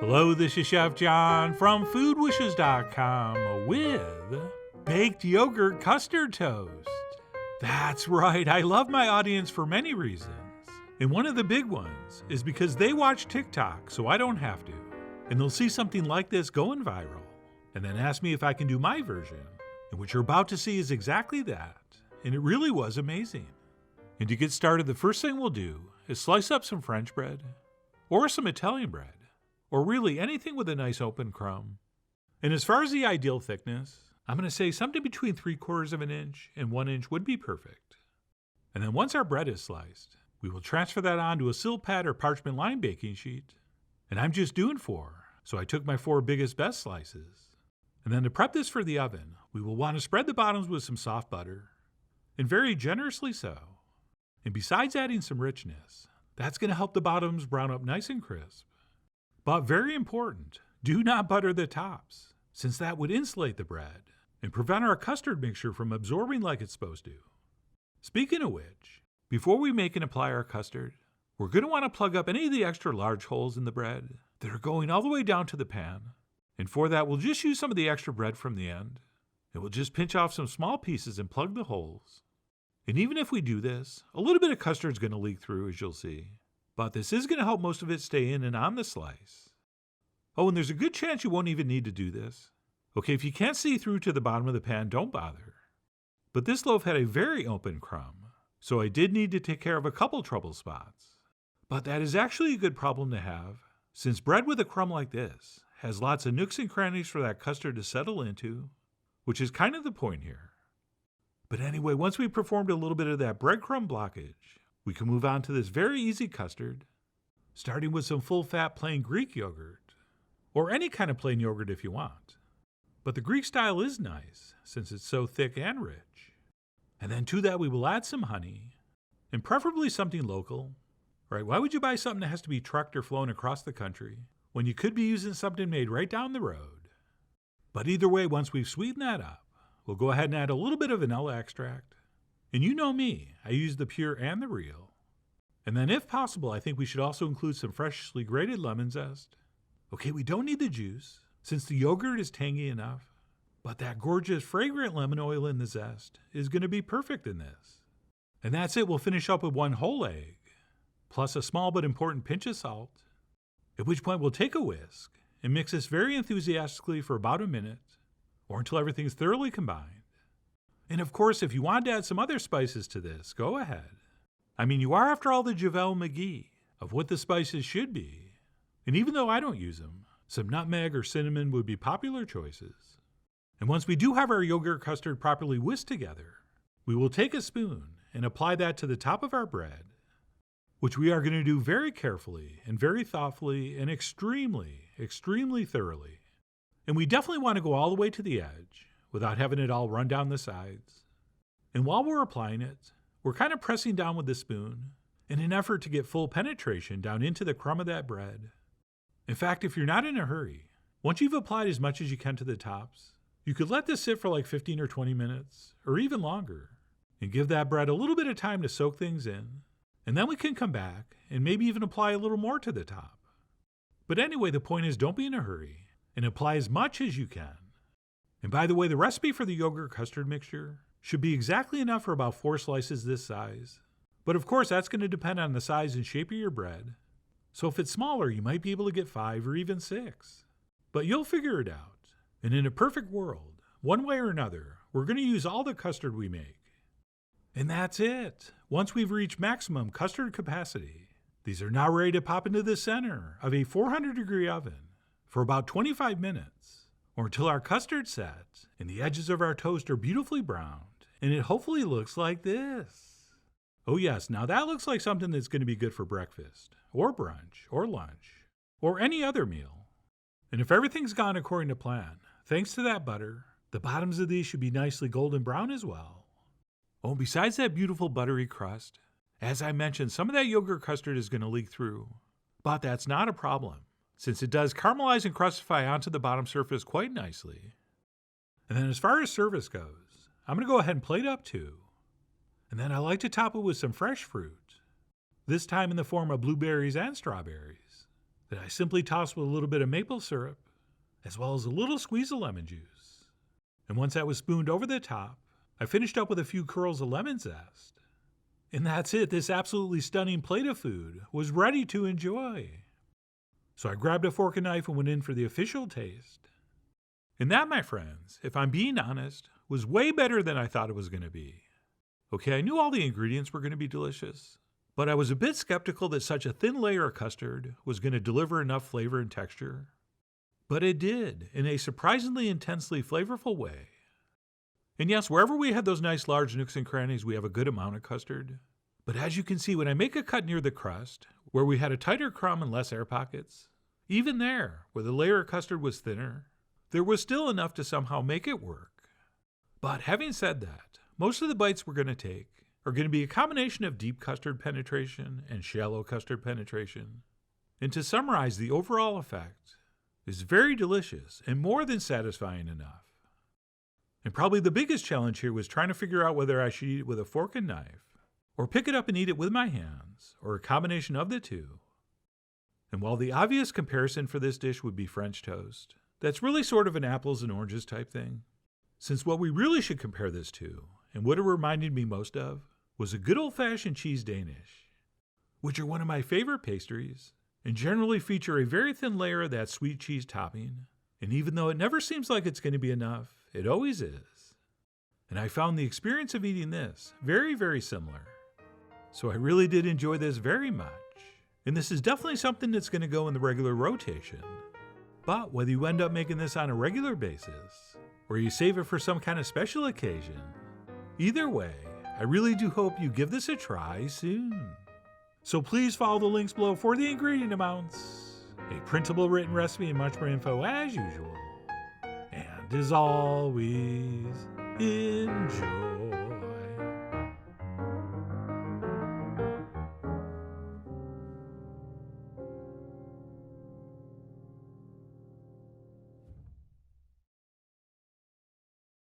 Hello, this is Chef John from foodwishes.com with baked yogurt custard toast. That's right, I love my audience for many reasons. And one of the big ones is because they watch TikTok, so I don't have to. And they'll see something like this going viral, and then ask me if I can do my version. And what you're about to see is exactly that. And it really was amazing. And to get started, the first thing we'll do is slice up some French bread, or some Italian bread, or really anything with a nice open crumb. And as far as the ideal thickness, I'm going to say something between 3/4 of an inch and 1 inch would be perfect. And then once our bread is sliced, we will transfer that onto a Silpat or parchment lined baking sheet. And I'm just doing 4, so I took my 4 biggest best slices. And then to prep this for the oven, we will want to spread the bottoms with some soft butter, and very generously so. And besides adding some richness, that's going to help the bottoms brown up nice and crisp. But very important, do not butter the tops, since that would insulate the bread and prevent our custard mixture from absorbing like it's supposed to. Speaking of which, before we make and apply our custard, we're going to want to plug up any of the extra large holes in the bread that are going all the way down to the pan. And for that, we'll just use some of the extra bread from the end, and we'll just pinch off some small pieces and plug the holes. And even if we do this, a little bit of custard is going to leak through, as you'll see. But this is going to help most of it stay in and on the slice. Oh, and there's a good chance you won't even need to do this. Okay, if you can't see through to the bottom of the pan, don't bother. But this loaf had a very open crumb, so I did need to take care of a couple trouble spots. But that is actually a good problem to have, since bread with a crumb like this has lots of nooks and crannies for that custard to settle into, which is kind of the point here. But anyway, once we performed a little bit of that breadcrumb blockage, we can move on to this very easy custard, starting with some full-fat plain Greek yogurt, or any kind of plain yogurt if you want. But the Greek style is nice, since it's so thick and rich. And then to that we will add some honey, and preferably something local. Right? Why would you buy something that has to be trucked or flown across the country, when you could be using something made right down the road? But either way, once we've sweetened that up, we'll go ahead and add a little bit of vanilla extract. And you know me, I use the pure and the real. And then if possible, I think we should also include some freshly grated lemon zest. Okay, we don't need the juice, since the yogurt is tangy enough. But that gorgeous fragrant lemon oil in the zest is going to be perfect in this. And that's it, we'll finish up with 1 whole egg, plus a small but important pinch of salt. At which point we'll take a whisk and mix this very enthusiastically for about a minute, or until everything's thoroughly combined. And of course, if you want to add some other spices to this, go ahead. I mean, you are after all the JaVale McGee of what the spices should be. And even though I don't use them, some nutmeg or cinnamon would be popular choices. And once we do have our yogurt custard properly whisked together, we will take a spoon and apply that to the top of our bread, which we are going to do very carefully and very thoughtfully and extremely, extremely thoroughly. And we definitely want to go all the way to the edge without having it all run down the sides. And while we're applying it, we're kind of pressing down with the spoon in an effort to get full penetration down into the crumb of that bread. In fact, if you're not in a hurry, once you've applied as much as you can to the tops, you could let this sit for like 15 or 20 minutes, or even longer, and give that bread a little bit of time to soak things in, and then we can come back and maybe even apply a little more to the top. But anyway, the point is don't be in a hurry, and apply as much as you can. And by the way, the recipe for the yogurt custard mixture should be exactly enough for about 4 slices this size. But of course, that's going to depend on the size and shape of your bread. So if it's smaller, you might be able to get 5 or even 6. But you'll figure it out. And in a perfect world, one way or another, we're going to use all the custard we make. And that's it. Once we've reached maximum custard capacity, these are now ready to pop into the center of a 400-degree oven for about 25 minutes. Or until our custard's set and the edges of our toast are beautifully browned, and it hopefully looks like this. Oh yes, now that looks like something that's going to be good for breakfast, or brunch, or lunch, or any other meal. And if everything's gone according to plan, thanks to that butter, the bottoms of these should be nicely golden brown as well. Oh, besides that beautiful buttery crust, as I mentioned, some of that yogurt custard is going to leak through, but that's not a problem, since it does caramelize and crustify onto the bottom surface quite nicely. And then as far as service goes, I'm going to go ahead and plate up 2. And then I like to top it with some fresh fruit, this time in the form of blueberries and strawberries. that I simply tossed with a little bit of maple syrup, as well as a little squeeze of lemon juice. And once that was spooned over the top, I finished up with a few curls of lemon zest. And that's it. This absolutely stunning plate of food was ready to enjoy. So I grabbed a fork and knife and went in for the official taste. And that, my friends, if I'm being honest, was way better than I thought it was going to be. Okay, I knew all the ingredients were going to be delicious, but I was a bit skeptical that such a thin layer of custard was going to deliver enough flavor and texture. But it did, in a surprisingly intensely flavorful way. And yes, wherever we had those nice large nooks and crannies, we have a good amount of custard. But as you can see, when I make a cut near the crust, where we had a tighter crumb and less air pockets, even there, where the layer of custard was thinner, there was still enough to somehow make it work. But having said that, most of the bites we're going to take are going to be a combination of deep custard penetration and shallow custard penetration. And to summarize, the overall effect is very delicious and more than satisfying enough. And probably the biggest challenge here was trying to figure out whether I should eat it with a fork and knife, or pick it up and eat it with my hands, or a combination of the two. And while the obvious comparison for this dish would be French toast, that's really sort of an apples and oranges type thing. Since what we really should compare this to, and what it reminded me most of, was a good old-fashioned cheese Danish, which are one of my favorite pastries, and generally feature a very thin layer of that sweet cheese topping. And even though it never seems like it's going to be enough, it always is. And I found the experience of eating this very, very similar. So I really did enjoy this very much. And this is definitely something that's going to go in the regular rotation. But whether you end up making this on a regular basis, or you save it for some kind of special occasion, either way, I really do hope you give this a try soon. So please follow the links below for the ingredient amounts, a printable written recipe, and much more info as usual. And as always, enjoy.